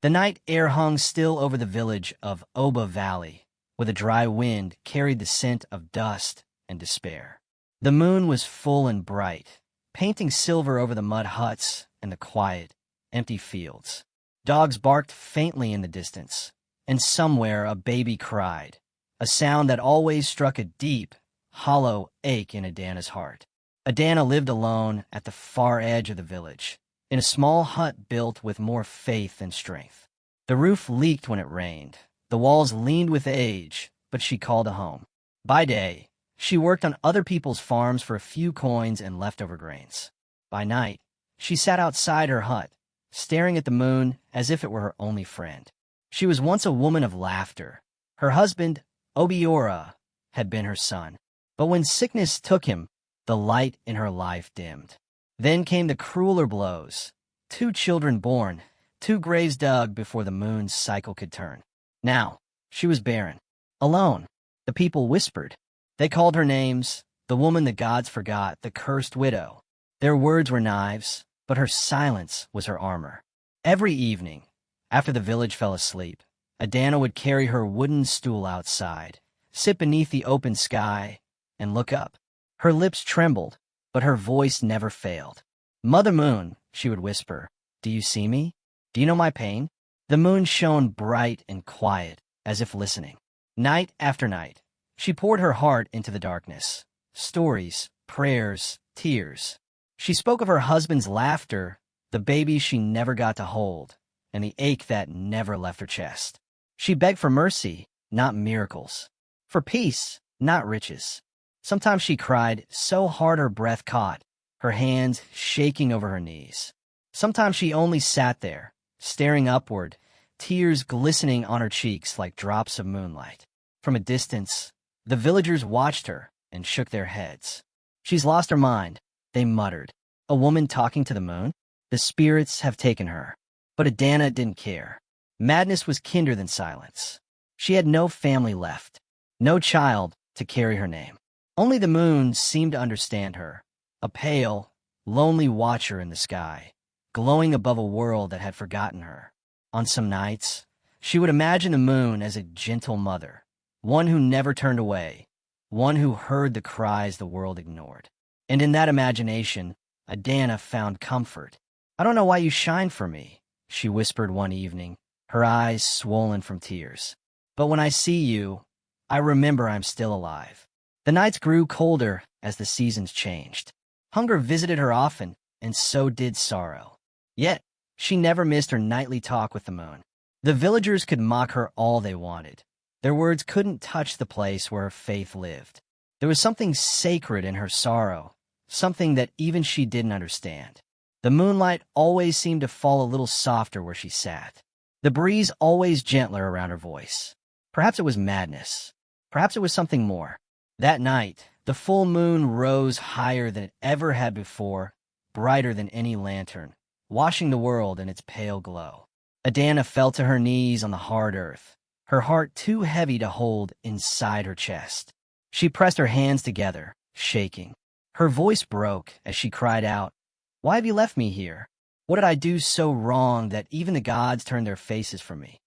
The night air hung still over the village of Oba Valley, with a dry wind carried the scent of dust and despair. The moon was full and bright, painting silver over the mud huts and the quiet, empty fields. Dogs barked faintly in the distance, and somewhere a baby cried, a sound that always struck a deep, hollow ache in Adana's heart. Adana lived alone at the far edge of the village, in a small hut built with more faith than strength. The roof leaked when it rained. The walls leaned with age, but she called a home. By day, she worked on other people's farms for a few coins and leftover grains. By night, she sat outside her hut, staring at the moon as if it were her only friend. She was once a woman of laughter. Her husband, Obiora, had been her son. But when sickness took him, the light in her life dimmed. Then came the crueler blows. 2 children born, 2 graves dug before the moon's cycle could turn. Now, she was barren, alone. The people whispered. They called her names, the woman the gods forgot, the cursed widow. Their words were knives, but her silence was her armor. Every evening, after the village fell asleep, Adana would carry her wooden stool outside, sit beneath the open sky, and look up. Her lips trembled, but her voice never failed. "Mother Moon," she would whisper, "do you see me? Do you know my pain?" The moon shone bright and quiet, as if listening. Night after night, she poured her heart into the darkness. Stories, prayers, tears. She spoke of her husband's laughter, the baby she never got to hold, and the ache that never left her chest. She begged for mercy, not miracles. For peace, not riches. Sometimes she cried so hard her breath caught, her hands shaking over her knees. Sometimes she only sat there, staring upward, tears glistening on her cheeks like drops of moonlight. From a distance, the villagers watched her and shook their heads. "She's lost her mind," they muttered. "A woman talking to the moon? The spirits have taken her." But Adana didn't care. Madness was kinder than silence. She had no family left, no child to carry her name. Only the moon seemed to understand her, a pale, lonely watcher in the sky, glowing above a world that had forgotten her. On some nights, she would imagine the moon as a gentle mother, one who never turned away, one who heard the cries the world ignored. And in that imagination, Adana found comfort. "I don't know why you shine for me," she whispered one evening, her eyes swollen from tears. "But when I see you, I remember I'm still alive." The nights grew colder as the seasons changed. Hunger visited her often, and so did sorrow. Yet, she never missed her nightly talk with the moon. The villagers could mock her all they wanted. Their words couldn't touch the place where her faith lived. There was something sacred in her sorrow, something that even she didn't understand. The moonlight always seemed to fall a little softer where she sat. The breeze always gentler around her voice. Perhaps it was madness. Perhaps it was something more. That night, the full moon rose higher than it ever had before, brighter than any lantern, washing the world in its pale glow. Adana fell to her knees on the hard earth, her heart too heavy to hold inside her chest. She pressed her hands together, shaking. Her voice broke as she cried out, "Why have you left me here? What did I do so wrong that even the gods turned their faces from me?"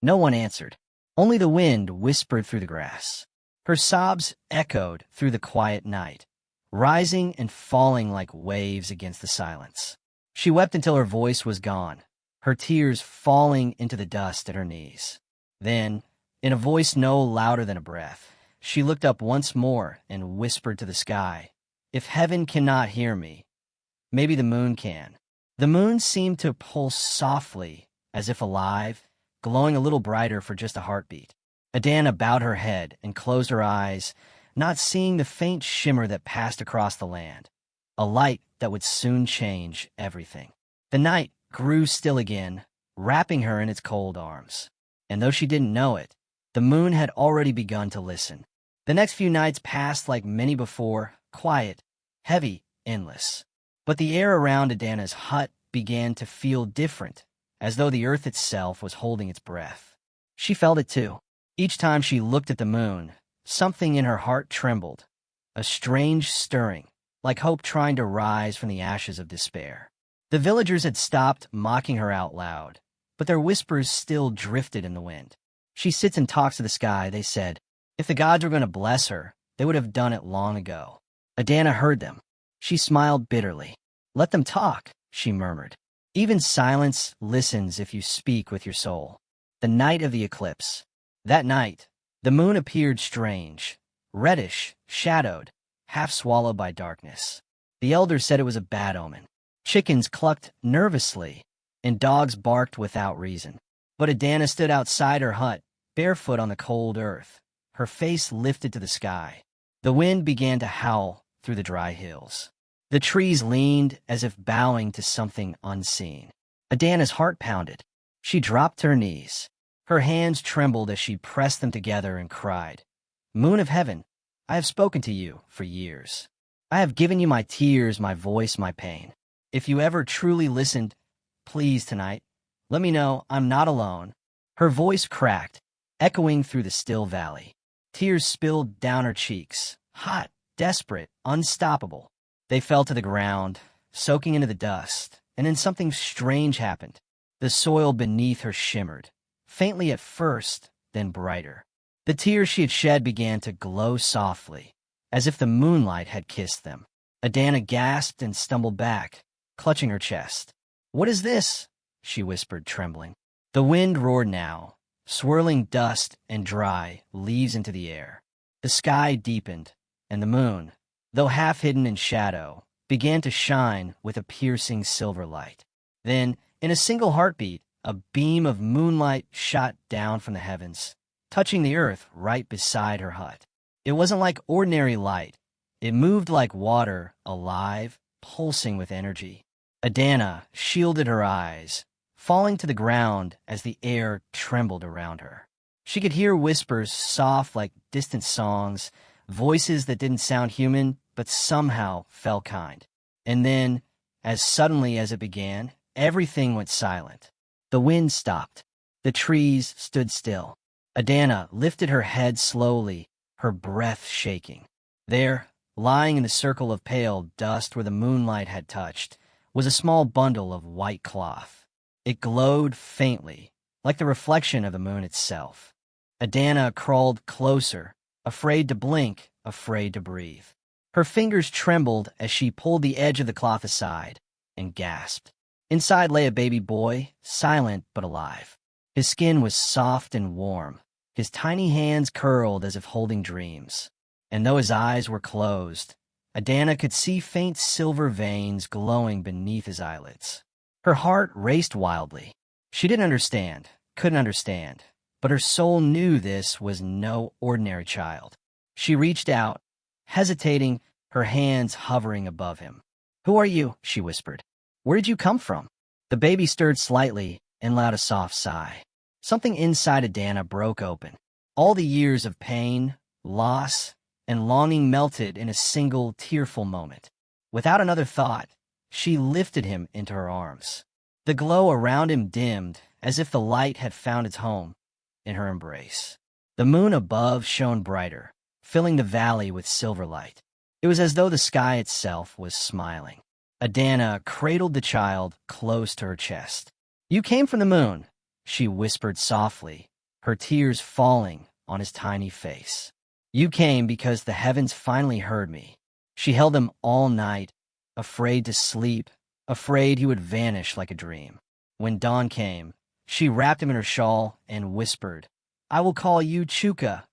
No one answered. Only the wind whispered through the grass. Her sobs echoed through the quiet night, rising and falling like waves against the silence. She wept until her voice was gone, her tears falling into the dust at her knees. Then, in a voice no louder than a breath, she looked up once more and whispered to the sky, "If heaven cannot hear me, maybe the moon can." The moon seemed to pulse softly, as if alive, glowing a little brighter for just a heartbeat. Adana bowed her head and closed her eyes, not seeing the faint shimmer that passed across the land, a light that would soon change everything. The night grew still again, wrapping her in its cold arms. And though she didn't know it, the moon had already begun to listen. The next few nights passed like many before, quiet, heavy, endless. But the air around Adana's hut began to feel different, as though the earth itself was holding its breath. She felt it too. Each time she looked at the moon, something in her heart trembled, a strange stirring, like hope trying to rise from the ashes of despair. The villagers had stopped mocking her out loud, but their whispers still drifted in the wind. She sits and talks to the sky, they said. If the gods were going to bless her, they would have done it long ago. Adana heard them. She smiled bitterly. Let them talk, she murmured. Even silence listens if you speak with your soul. The night of the eclipse. That night, the moon appeared strange, reddish, shadowed, half swallowed by darkness. The elders said it was a bad omen. Chickens clucked nervously, and dogs barked without reason. But Adana stood outside her hut, barefoot on the cold earth, her face lifted to the sky. The wind began to howl through the dry hills. The trees leaned as if bowing to something unseen. Adana's heart pounded. She dropped to her knees. Her hands trembled as she pressed them together and cried, Moon of heaven, I have spoken to you for years. I have given you my tears, my voice, my pain. If you ever truly listened, please tonight, let me know I'm not alone. Her voice cracked, echoing through the still valley. Tears spilled down her cheeks, hot, desperate, unstoppable. They fell to the ground, soaking into the dust, and then something strange happened. The soil beneath her shimmered, faintly at first, then brighter. The tears she had shed began to glow softly, as if the moonlight had kissed them. Adana gasped and stumbled back, clutching her chest. What is this? She whispered, trembling. The wind roared now, swirling dust and dry leaves into the air. The sky deepened, and the moon, though half hidden in shadow, began to shine with a piercing silver light. Then, in a single heartbeat, a beam of moonlight shot down from the heavens, touching the earth right beside her hut. It wasn't like ordinary light. It moved like water, alive, pulsing with energy. Adana shielded her eyes, falling to the ground as the air trembled around her. She could hear whispers soft like distant songs, voices that didn't sound human but somehow felt kind. And then, as suddenly as it began, everything went silent. The wind stopped. The trees stood still. Adana lifted her head slowly, her breath shaking. There, lying in the circle of pale dust where the moonlight had touched, was a small bundle of white cloth. It glowed faintly, like the reflection of the moon itself. Adana crawled closer, afraid to blink, afraid to breathe. Her fingers trembled as she pulled the edge of the cloth aside and gasped. Inside lay a baby boy, silent but alive. His skin was soft and warm, his tiny hands curled as if holding dreams. And though his eyes were closed, Adana could see faint silver veins glowing beneath his eyelids. Her heart raced wildly. She didn't understand, couldn't understand, but her soul knew this was no ordinary child. She reached out, hesitating, her hands hovering above him. "Who are you?" she whispered. "Where did you come from?" The baby stirred slightly and let out a soft sigh. Something inside Adana broke open. All the years of pain, loss, and longing melted in a single tearful moment. Without another thought, she lifted him into her arms. The glow around him dimmed, as if the light had found its home in her embrace. The moon above shone brighter, filling the valley with silver light. It was as though the sky itself was smiling. Adana cradled the child close to her chest. "You came from the moon," she whispered softly, her tears falling on his tiny face. "You came because the heavens finally heard me." She held him all night, afraid to sleep, afraid he would vanish like a dream. When dawn came, she wrapped him in her shawl and whispered, "I will call you Chuka,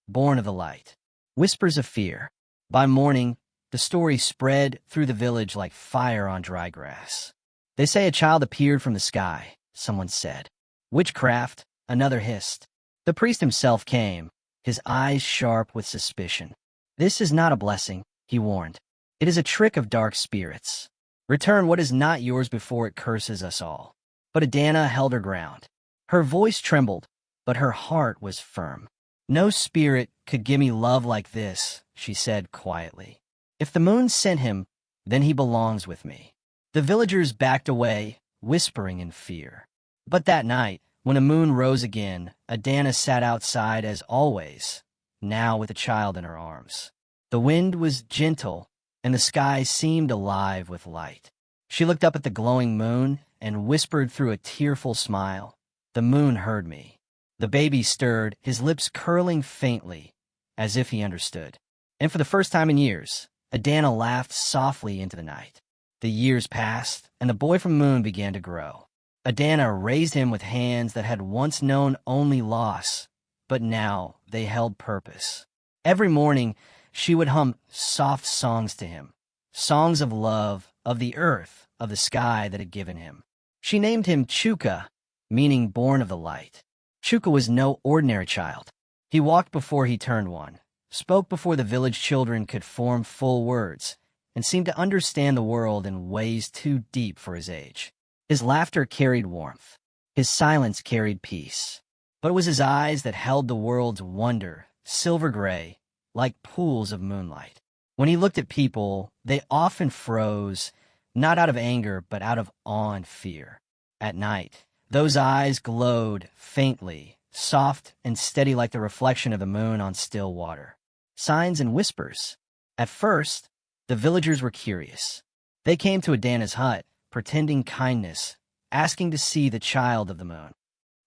born of the light." Whispers of fear. By morning, the story spread through the village like fire on dry grass. "They say a child appeared from the sky," someone said. "Witchcraft," another hissed. The priest himself came, his eyes sharp with suspicion. "This is not a blessing," he warned. "It is a trick of dark spirits. Return what is not yours before it curses us all." But Adana held her ground. Her voice trembled, but her heart was firm. "No spirit could give me love like this," she said quietly. "If the moon sent him, then he belongs with me." The villagers backed away, whispering in fear. But that night, when the moon rose again, Adana sat outside as always, now with a child in her arms. The wind was gentle, and the sky seemed alive with light. She looked up at the glowing moon and whispered through a tearful smile, The moon heard me. The baby stirred, his lips curling faintly, as if he understood. And for the first time in years, Adana laughed softly into the night. The years passed, and the boy from Moon began to grow. Adana raised him with hands that had once known only loss, but now they held purpose. Every morning, she would hum soft songs to him, songs of love, of the earth, of the sky that had given him. She named him Chuka, meaning born of the light. Chuka was no ordinary child. He walked before he turned one, spoke before the village children could form full words, and seemed to understand the world in ways too deep for his age. His laughter carried warmth. His silence carried peace. But it was his eyes that held the world's wonder, silver gray, like pools of moonlight. When he looked at people, they often froze, not out of anger, but out of awe and fear. At night, those eyes glowed faintly, soft and steady like the reflection of the moon on still water. Signs and whispers. At first, the villagers were curious. They came to Adana's hut, pretending kindness, asking to see the child of the moon.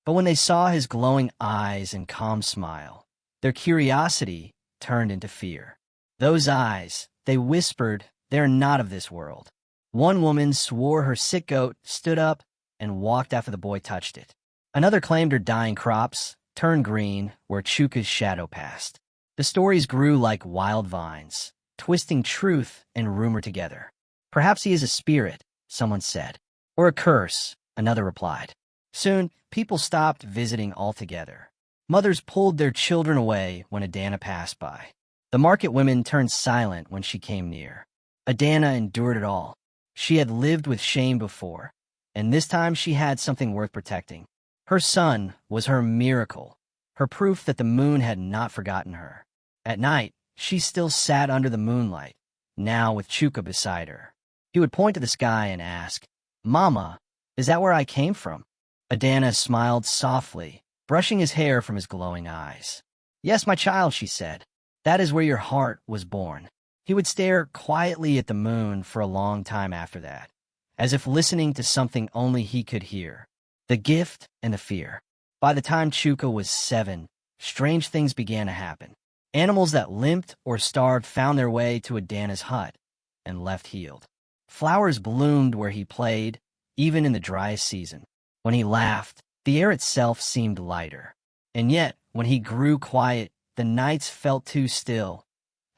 But when they saw his glowing eyes and calm smile, their curiosity turned into fear. Those eyes, they whispered, they're not of this world. One woman swore her sick goat stood up and walked after the boy touched it. Another claimed her dying crops turned green where Chuka's shadow passed. The stories grew like wild vines, twisting truth and rumor together. Perhaps he is a spirit, someone said. Or a curse, another replied. Soon, people stopped visiting altogether. Mothers pulled their children away when Adana passed by. The market women turned silent when she came near. Adana endured it all. She had lived with shame before, and this time she had something worth protecting. Her son was her miracle, her proof that the moon had not forgotten her. At night, she still sat under the moonlight, now with Chuka beside her. He would point to the sky and ask, "Mama, is that where I came from?" Adana smiled softly, brushing his hair from his glowing eyes. "Yes, my child," she said. "That is where your heart was born." He would stare quietly at the moon for a long time after that, as if listening to something only he could hear. The gift and the fear. By the time Chuka was 7, strange things began to happen. Animals that limped or starved found their way to Adana's hut and left healed. Flowers bloomed where he played, even in the driest season. When he laughed, the air itself seemed lighter. And yet, when he grew quiet, the nights felt too still,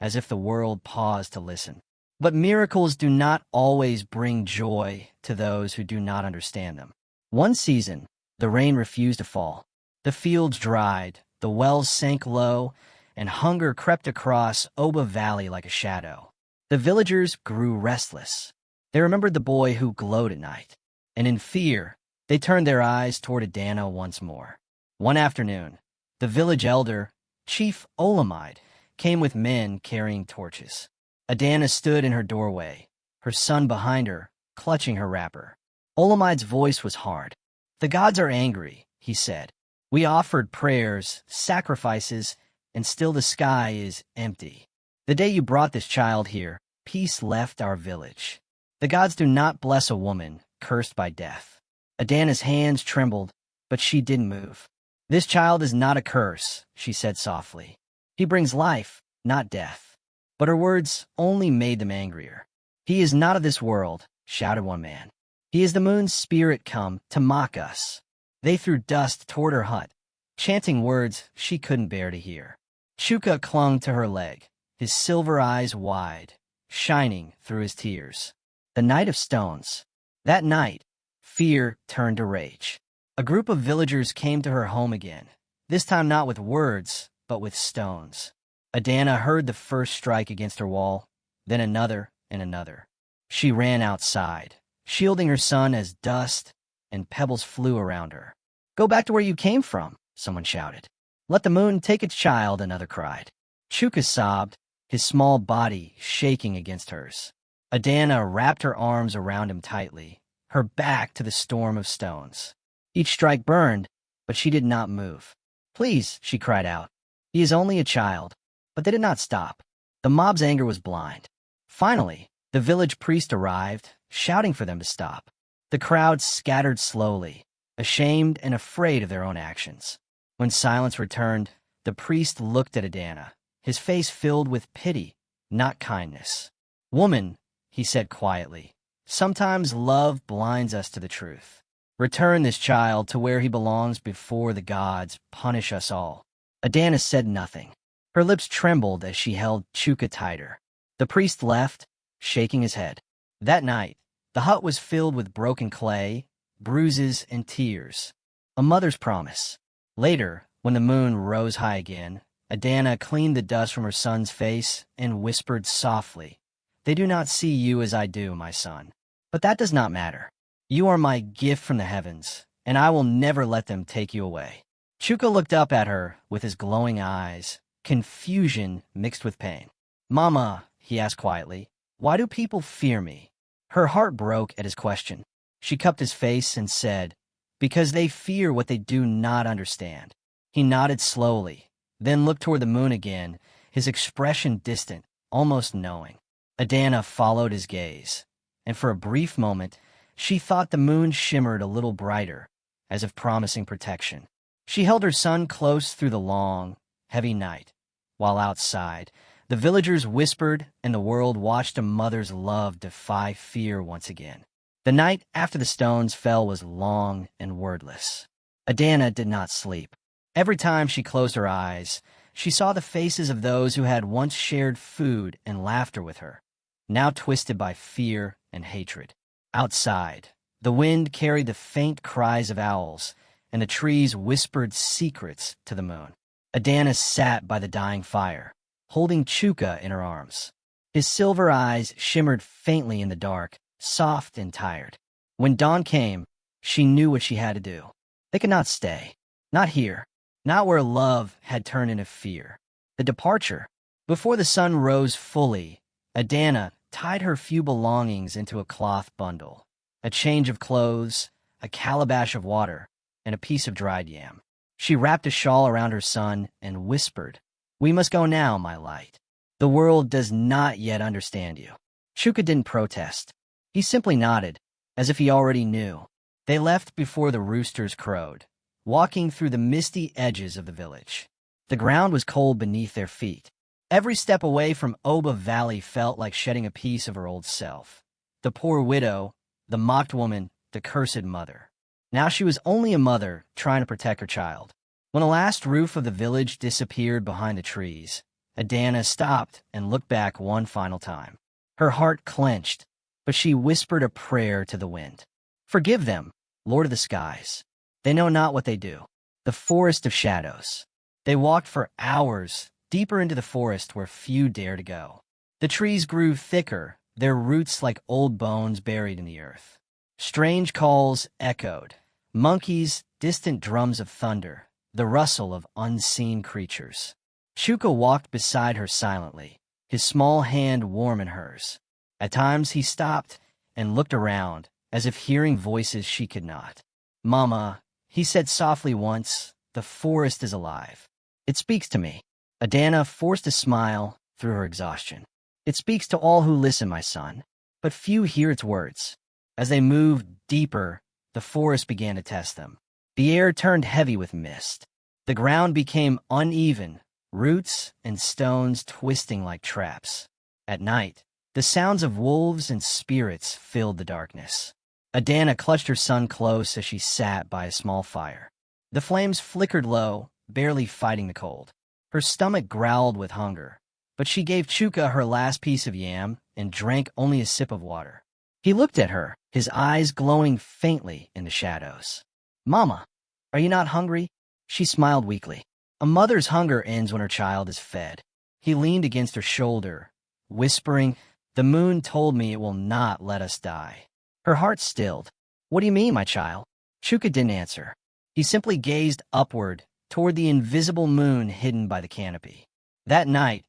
as if the world paused to listen. But miracles do not always bring joy to those who do not understand them. One season, the rain refused to fall. The fields dried, the wells sank low, and hunger crept across Oba Valley like a shadow. The villagers grew restless. They remembered the boy who glowed at night, and in fear, they turned their eyes toward Adana once more. One afternoon, the village elder, Chief Olamide, came with men carrying torches. Adana stood in her doorway, her son behind her, clutching her wrapper. Olamide's voice was hard. "The gods are angry," he said. "We offered prayers, sacrifices, and still the sky is empty. The day you brought this child here, peace left our village. The gods do not bless a woman cursed by death." Adana's hands trembled, but she didn't move. "This child is not a curse," she said softly. "He brings life, not death." But her words only made them angrier. "He is not of this world," shouted one man. "He is the moon's spirit come to mock us." They threw dust toward her hut, chanting words she couldn't bear to hear. Chuka clung to her leg, his silver eyes wide, shining through his tears. The night of stones. That night, fear turned to rage. A group of villagers came to her home again, this time not with words, but with stones. Adana heard the first strike against her wall, then another and another. She ran outside, shielding her son as dust and pebbles flew around her. "Go back to where you came from," someone shouted. "Let the moon take its child," another cried. Chuka sobbed, his small body shaking against hers. Adana wrapped her arms around him tightly, her back to the storm of stones. Each strike burned, but she did not move. "Please," she cried out. "He is only a child." But they did not stop. The mob's anger was blind. Finally, the village priest arrived, shouting for them to stop. The crowd scattered slowly. ashamed and afraid of their own actions. When silence returned, the priest looked at Adana, his face filled with pity, not kindness. "Woman," he said quietly, "sometimes love blinds us to the truth. Return this child to where he belongs before the gods punish us all." Adana said nothing. Her lips trembled as she held Chuka tighter. The priest left, shaking his head. That night, the hut was filled with broken clay, bruises, and tears. A mother's promise. Later, when the moon rose high again, Adana cleaned the dust from her son's face and whispered softly, "They do not see you as I do, my son. But that does not matter. You are my gift from the heavens, and I will never let them take you away." Chuka looked up at her with his glowing eyes, confusion mixed with pain. "Mama," he asked quietly, "why do people fear me?" Her heart broke at his question. She cupped his face and said, "Because they fear what they do not understand." He nodded slowly, then looked toward the moon again, his expression distant, almost knowing. Adana followed his gaze, and for a brief moment, she thought the moon shimmered a little brighter, as if promising protection. She held her son close through the long, heavy night, while outside, the villagers whispered and the world watched a mother's love defy fear once again. The night after the stones fell was long and wordless. Adana did not sleep. Every time she closed her eyes, she saw the faces of those who had once shared food and laughter with her, now twisted by fear and hatred. Outside, the wind carried the faint cries of owls, and the trees whispered secrets to the moon. Adana sat by the dying fire, holding Chuka in her arms. His silver eyes shimmered faintly in the dark, soft and tired. When dawn came, she knew what she had to do. They could not stay. Not here. Not where love had turned into fear. The departure. Before the sun rose fully, Adana tied her few belongings into a cloth bundle. A change of clothes, a calabash of water, and a piece of dried yam. She wrapped a shawl around her son and whispered, "We must go now, my light. The world does not yet understand you." Chuka didn't protest. He simply nodded, as if he already knew. They left before the roosters crowed, walking through the misty edges of the village. The ground was cold beneath their feet. Every step away from Oba Valley felt like shedding a piece of her old self. The poor widow, the mocked woman, the cursed mother. Now she was only a mother trying to protect her child. When the last roof of the village disappeared behind the trees, Adana stopped and looked back one final time. Her heart clenched, but she whispered a prayer to the wind. "Forgive them, Lord of the skies. They know not what they do." The forest of shadows. They walked for hours, deeper into the forest where few dare to go. The trees grew thicker, their roots like old bones buried in the earth. Strange calls echoed. Monkeys, distant drums of thunder, the rustle of unseen creatures. Chuka walked beside her silently, his small hand warm in hers. At times he stopped and looked around, as if hearing voices she could not. "Mama," he said softly once, "the forest is alive. It speaks to me." Adana forced a smile through her exhaustion. "It speaks to all who listen, my son, but few hear its words." As they moved deeper, the forest began to test them. The air turned heavy with mist. The ground became uneven, roots and stones twisting like traps. At night, the sounds of wolves and spirits filled the darkness. Adana clutched her son close as she sat by a small fire. The flames flickered low, barely fighting the cold. Her stomach growled with hunger, but she gave Chuka her last piece of yam and drank only a sip of water. He looked at her, his eyes glowing faintly in the shadows. "Mama, are you not hungry?" She smiled weakly. A mother's hunger ends when her child is fed. He leaned against her shoulder, whispering, "The moon told me it will not let us die." Her heart stilled. "What do you mean, my child?" Chuka didn't answer. He simply gazed upward, toward the invisible moon hidden by the canopy. That night,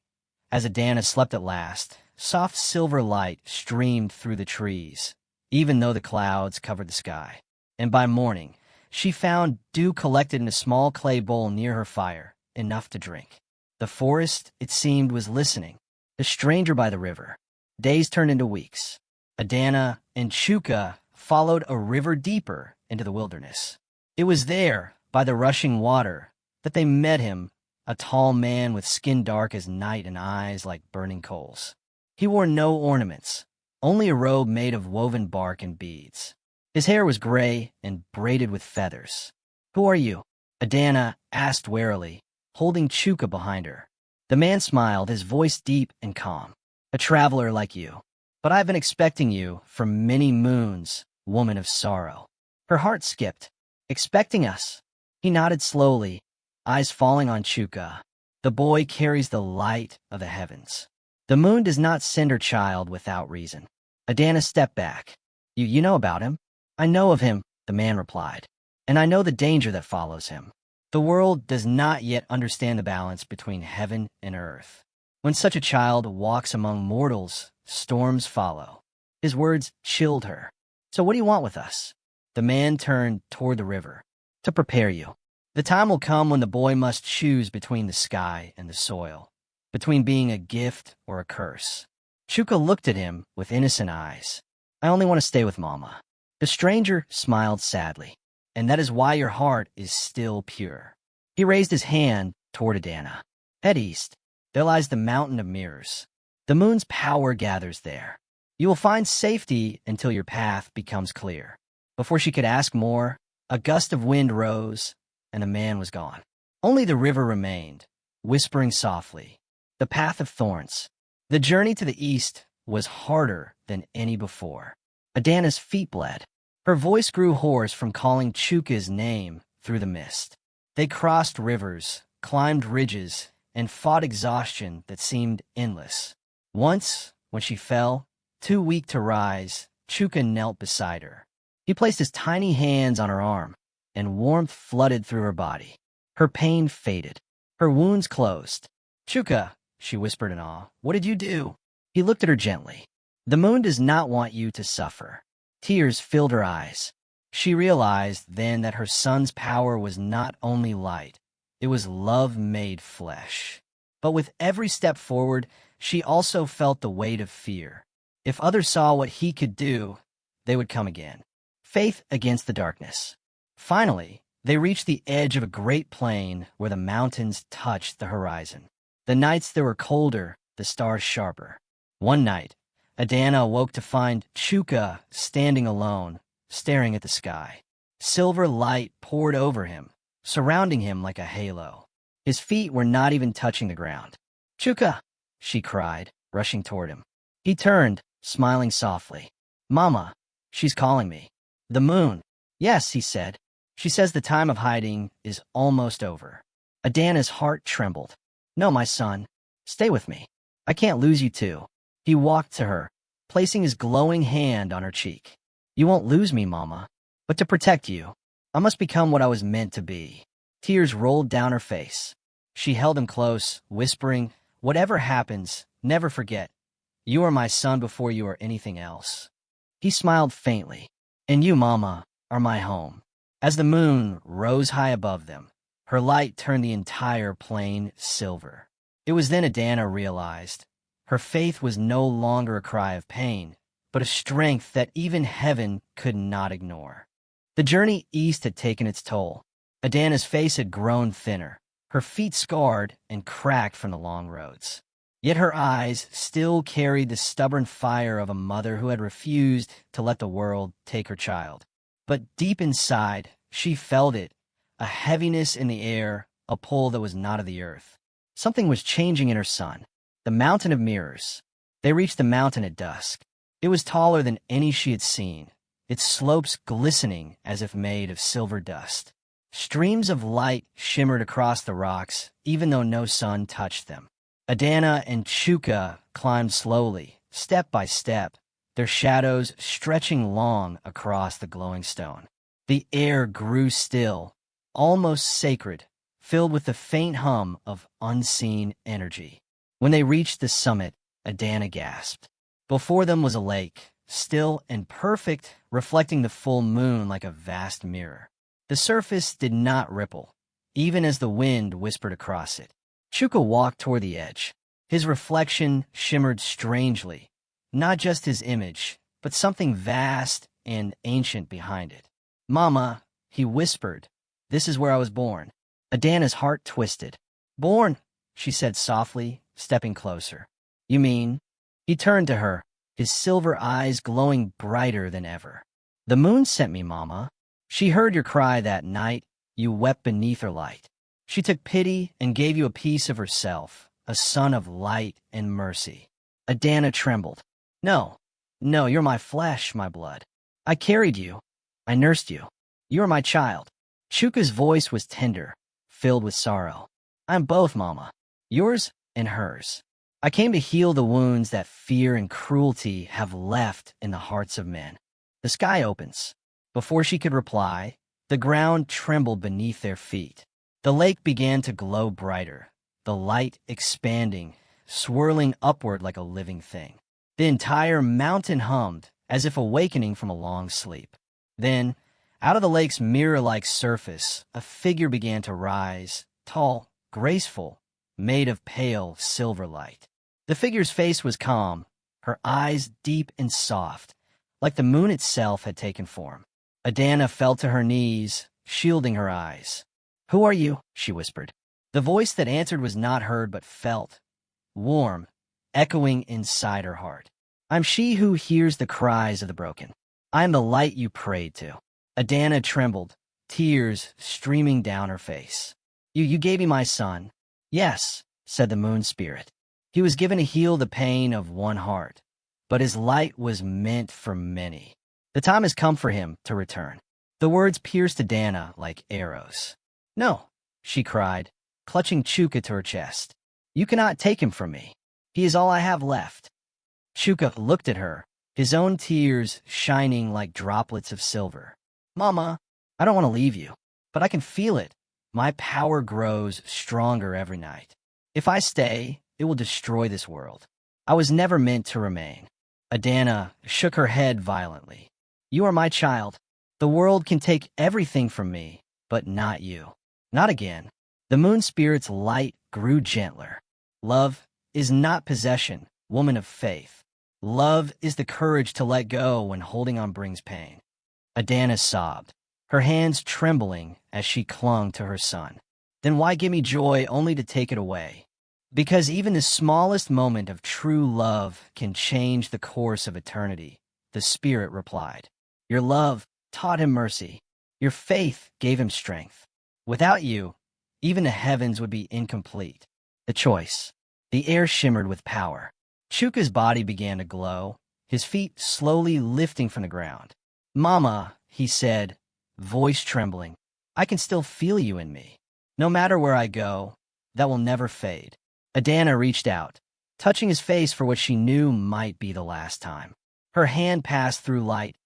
as Adana slept at last, soft silver light streamed through the trees, even though the clouds covered the sky. And by morning, she found dew collected in a small clay bowl near her fire, enough to drink. The forest, it seemed, was listening. The stranger by the river. Days turned into weeks. Adana and Chuka followed a river deeper into the wilderness. It was there, by the rushing water, that they met him, a tall man with skin dark as night and eyes like burning coals. He wore no ornaments, only a robe made of woven bark and beads. His hair was gray and braided with feathers. "Who are you?" Adana asked warily, holding Chuka behind her. The man smiled, his voice deep and calm. "A traveler like you. But I've been expecting you for many moons, woman of sorrow." Her heart skipped. "Expecting us?" He nodded slowly, eyes falling on Chuka. "The boy carries the light of the heavens. The moon does not send her child without reason." Adana stepped back. You know about him?" "I know of him," the man replied. "And I know the danger that follows him. The world does not yet understand the balance between heaven and earth. When such a child walks among mortals, storms follow." His words chilled her. "So what do you want with us?" The man turned toward the river. "To prepare you. The time will come when the boy must choose between the sky and the soil, between being a gift or a curse." Chuka looked at him with innocent eyes. "I only want to stay with Mama." The stranger smiled sadly. "And that is why your heart is still pure." He raised his hand toward Adana. "Head east. There lies the mountain of mirrors. The moon's power gathers there. You will find safety until your path becomes clear." Before she could ask more, a gust of wind rose, and the man was gone. Only the river remained, whispering softly. The path of thorns. The journey to the east was harder than any before. Adana's feet bled. Her voice grew hoarse from calling Chuka's name through the mist. They crossed rivers, climbed ridges, and fought exhaustion that seemed endless. Once, when she fell, too weak to rise, Chuka knelt beside her. He placed his tiny hands on her arm, and warmth flooded through her body. Her pain faded. Her wounds closed. "Chuka," she whispered in awe, "what did you do?" He looked at her gently. "The moon does not want you to suffer." Tears filled her eyes. She realized then that her son's power was not only light, it was love made flesh. But with every step forward, she also felt the weight of fear. If others saw what he could do, they would come again. Faith against the darkness. Finally, they reached the edge of a great plain where the mountains touched the horizon. The nights there were colder, the stars sharper. One night, Adana awoke to find Chuka standing alone, staring at the sky. Silver light poured over him, surrounding him like a halo. His feet were not even touching the ground. "Chuka!" she cried, rushing toward him. He turned, smiling softly. "Mama, she's calling me." "The moon." "Yes," he said. "She says the time of hiding is almost over." Adana's heart trembled. "No, my son. Stay with me. I can't lose you too." He walked to her, placing his glowing hand on her cheek. "You won't lose me, Mama. But to protect you, I must become what I was meant to be." Tears rolled down her face. She held him close, whispering, "Whatever happens, never forget. You are my son before you are anything else." He smiled faintly. "And you, Mama, are my home." As the moon rose high above them, her light turned the entire plain silver. It was then Adana realized her faith was no longer a cry of pain, but a strength that even heaven could not ignore. The journey east had taken its toll. Adana's face had grown thinner, her feet scarred and cracked from the long roads. Yet her eyes still carried the stubborn fire of a mother who had refused to let the world take her child. But deep inside, she felt it, a heaviness in the air, a pull that was not of the earth. Something was changing in her son. The mountain of mirrors. They reached the mountain at dusk. It was taller than any she had seen, its slopes glistening as if made of silver dust. Streams of light shimmered across the rocks, even though no sun touched them. Adana and Chuka climbed slowly, step by step, their shadows stretching long across the glowing stone. The air grew still, almost sacred, filled with the faint hum of unseen energy. When they reached the summit, Adana gasped. Before them was a lake, still and perfect, reflecting the full moon like a vast mirror. The surface did not ripple, even as the wind whispered across it. Chuka walked toward the edge. His reflection shimmered strangely, not just his image, but something vast and ancient behind it. "Mama," He whispered, "This is where I was born." Adana's heart twisted. "Born?" she said softly, stepping closer. "You mean?" He turned to her, his silver eyes glowing brighter than ever. "The moon sent me, Mama. She heard your cry that night. You wept beneath her light. She took pity and gave you a piece of herself, a son of light and mercy." Adana trembled. "No, no, you're my flesh, my blood. I carried you. I nursed you. You are my child." Chuka's voice was tender, filled with sorrow. "I'm both, Mama. Yours and hers. I came to heal the wounds that fear and cruelty have left in the hearts of men." The sky opens. Before she could reply, the ground trembled beneath their feet. The lake began to glow brighter, the light expanding, swirling upward like a living thing. The entire mountain hummed, as if awakening from a long sleep. Then, out of the lake's mirror-like surface, a figure began to rise, tall, graceful, made of pale silver light. The figure's face was calm, her eyes deep and soft, like the moon itself had taken form. Adana fell to her knees, shielding her eyes. "Who are you?" she whispered. The voice that answered was not heard but felt, warm, echoing inside her heart. "I'm she who hears the cries of the broken. I am the light you prayed to." Adana trembled, tears streaming down her face. You gave me my son." "Yes," said the moon spirit. "He was given to heal the pain of one heart, but his light was meant for many. The time has come for him to return." The words pierced Adana like arrows. "No," she cried, clutching Chuka to her chest. "You cannot take him from me. He is all I have left." Chuka looked at her, his own tears shining like droplets of silver. "Mama, I don't want to leave you, but I can feel it. My power grows stronger every night. If I stay, it will destroy this world. I was never meant to remain." Adana shook her head violently. "You are my child. The world can take everything from me, but not you. Not again." The moon spirit's light grew gentler. "Love is not possession, woman of faith. Love is the courage to let go when holding on brings pain." Adana sobbed, her hands trembling as she clung to her son. "Then why give me joy only to take it away?" "Because even the smallest moment of true love can change the course of eternity," the spirit replied. "Your love taught him mercy. Your faith gave him strength. Without you, even the heavens would be incomplete." The choice. The air shimmered with power. Chuka's body began to glow, his feet slowly lifting from the ground. "Mama," he said, voice trembling, "I can still feel you in me. No matter where I go, that will never fade." Adana reached out, touching his face for what she knew might be the last time. Her hand passed through light,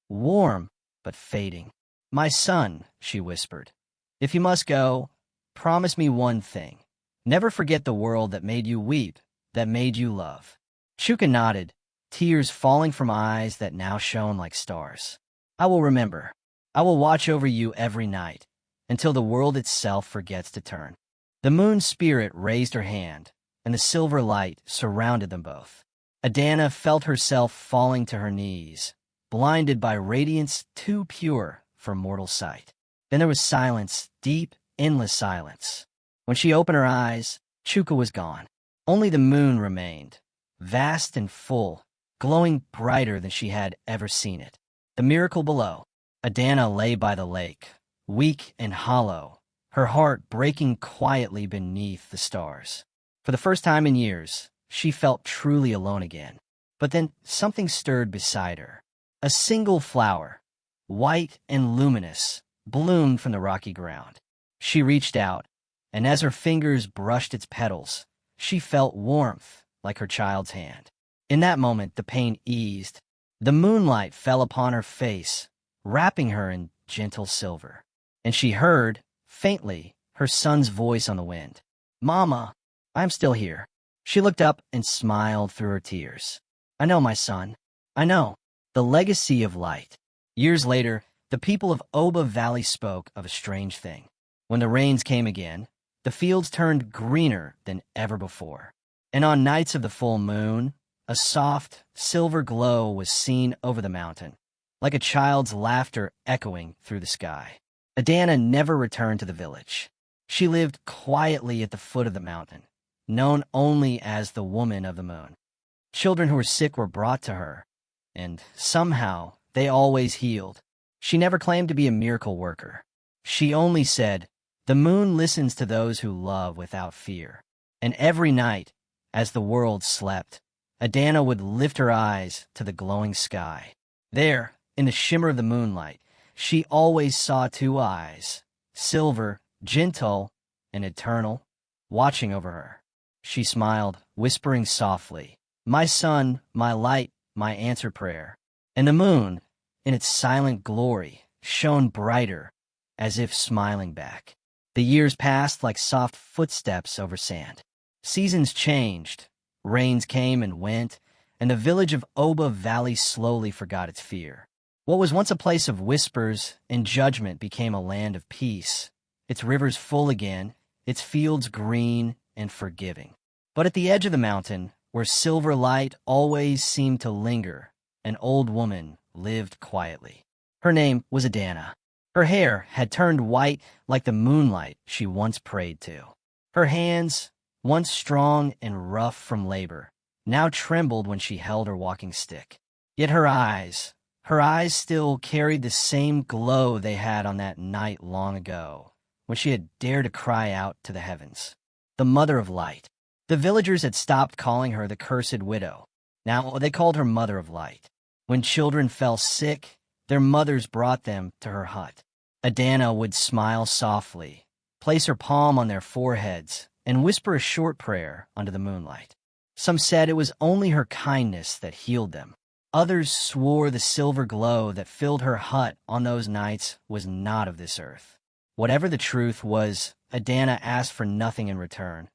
warm but fading. "My son," she whispered, "if you must go, promise me one thing. Never forget the world that made you weep, that made you love." Chuka nodded, tears falling from eyes that now shone like stars. "I will remember. I will watch over you every night, until the world itself forgets to turn." The moon spirit raised her hand, and the silver light surrounded them both. Adana felt herself falling to her knees, blinded by radiance too pure for mortal sight. Then there was silence, deep, endless silence. When she opened her eyes, Chuka was gone. Only the moon remained, vast and full, glowing brighter than she had ever seen it. The miracle below. Adana lay by the lake, weak and hollow, her heart breaking quietly beneath the stars. For the first time in years, she felt truly alone again. But then something stirred beside her. A single flower, white and luminous, bloomed from the rocky ground. She reached out, and as her fingers brushed its petals, she felt warmth like her child's hand. In that moment, the pain eased. The moonlight fell upon her face, wrapping her in gentle silver. And she heard, faintly, her son's voice on the wind. "Mama, I'm still here." She looked up and smiled through her tears. "I know, my son. I know. The legacy of light." Years later, the people of Oba Valley spoke of a strange thing. When the rains came again, the fields turned greener than ever before. And on nights of the full moon, a soft, silver glow was seen over the mountain, like a child's laughter echoing through the sky. Adana never returned to the village. She lived quietly at the foot of the mountain, known only as the Woman of the Moon. Children who were sick were brought to her, and somehow they always healed. She never claimed to be a miracle worker. She only said, "The moon listens to those who love without fear." And every night, as the world slept, Adana would lift her eyes to the glowing sky. There, in the shimmer of the moonlight, she always saw two eyes, silver, gentle, and eternal, watching over her. She smiled, whispering softly, "My son, my light, my answered prayer." And the moon, in its silent glory, shone brighter, as if smiling back. The years passed like soft footsteps over sand. Seasons changed, rains came and went, and the village of Oba Valley slowly forgot its fear. What was once a place of whispers and judgment became a land of peace, its rivers full again, its fields green and forgiving. But at the edge of the mountain, where silver light always seemed to linger, an old woman lived quietly. Her name was Adana. Her hair had turned white like the moonlight she once prayed to. Her hands, once strong and rough from labor, now trembled when she held her walking stick. Yet her eyes still carried the same glow they had on that night long ago, when she had dared to cry out to the heavens. The Mother of Light. The villagers had stopped calling her the Cursed Widow. Now they called her Mother of Light. When children fell sick, their mothers brought them to her hut. Adana would smile softly, place her palm on their foreheads, and whisper a short prayer under the moonlight. Some said it was only her kindness that healed them. Others swore the silver glow that filled her hut on those nights was not of this earth. Whatever the truth was, Adana asked for nothing in return,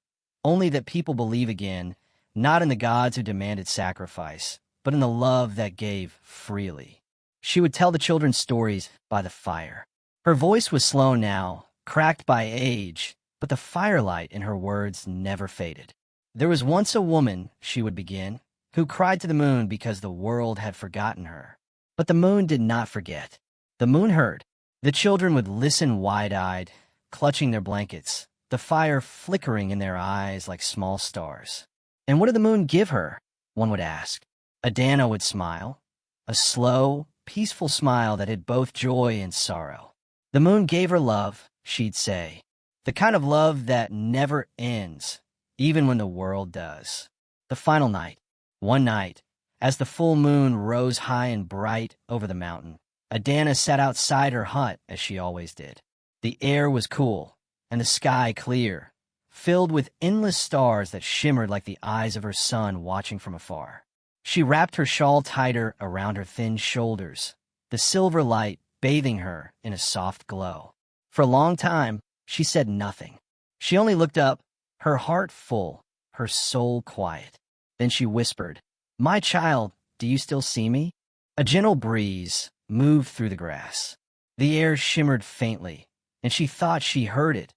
only that people believe again, not in the gods who demanded sacrifice, but in the love that gave freely. She would tell the children stories by the fire. Her voice was slow now, cracked by age, but the firelight in her words never faded. "There was once a woman," she would begin, "who cried to the moon because the world had forgotten her. But the moon did not forget. The moon heard." The children would listen wide-eyed, clutching their blankets, the fire flickering in their eyes like small stars. "And what did the moon give her?" one would ask. Adana would smile, a slow, peaceful smile that had both joy and sorrow. "The moon gave her love," she'd say, "the kind of love that never ends, even when the world does." The final night. One night, as the full moon rose high and bright over the mountain, Adana sat outside her hut as she always did. The air was cool, and the sky clear, filled with endless stars that shimmered like the eyes of her son watching from afar. She wrapped her shawl tighter around her thin shoulders, the silver light bathing her in a soft glow. For a long time, she said nothing. She only looked up, her heart full, her soul quiet. Then she whispered, "My child, do you still see me?" A gentle breeze moved through the grass. The air shimmered faintly, and she thought she heard it,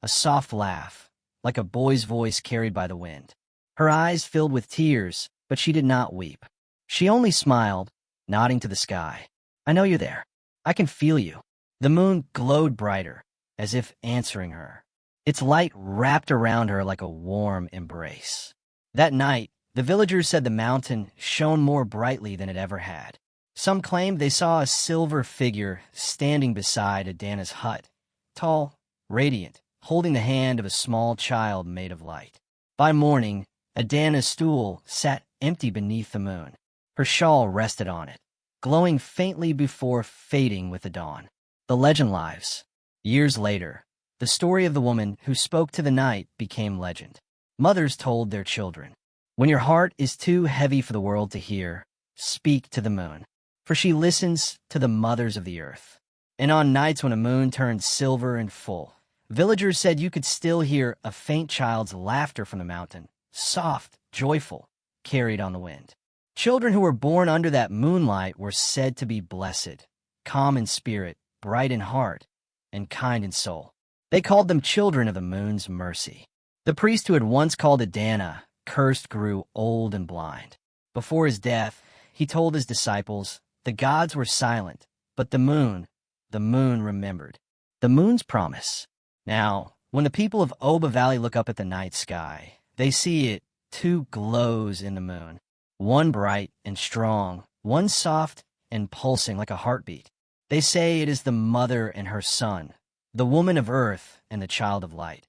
a soft laugh, like a boy's voice carried by the wind. Her eyes filled with tears, but she did not weep. She only smiled, nodding to the sky. "I know you're there. I can feel you." The moon glowed brighter, as if answering her. Its light wrapped around her like a warm embrace. That night, the villagers said the mountain shone more brightly than it ever had. Some claimed they saw a silver figure standing beside Adana's hut, tall, radiant, holding the hand of a small child made of light. By morning, Adana's stool sat empty beneath the moon. Her shawl rested on it, glowing faintly before fading with the dawn. The legend lives. Years later, the story of the woman who spoke to the night became legend. Mothers told their children, "When your heart is too heavy for the world to hear, speak to the moon, for she listens to the mothers of the earth." And on nights when a moon turned silver and full, villagers said you could still hear a faint child's laughter from the mountain, soft, joyful, carried on the wind. Children who were born under that moonlight were said to be blessed, calm in spirit, bright in heart, and kind in soul. They called them children of the moon's mercy. The priest who had once called Adana cursed grew old and blind. Before his death, he told his disciples, "The gods were silent, but the moon remembered." the moon's promise. Now, when the people of Oba Valley look up at the night sky, they see it two glows in the moon, one bright and strong, one soft and pulsing like a heartbeat. They say it is the mother and her son, the woman of earth and the child of light,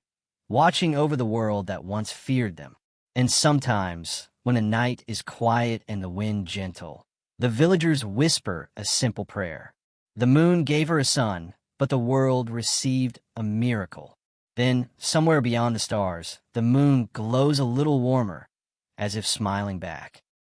watching over the world that once feared them. And sometimes, when the night is quiet and the wind gentle, the villagers whisper a simple prayer. The moon gave her a son, but the world received a miracle. Then, somewhere beyond the stars, the moon glows a little warmer, as if smiling back.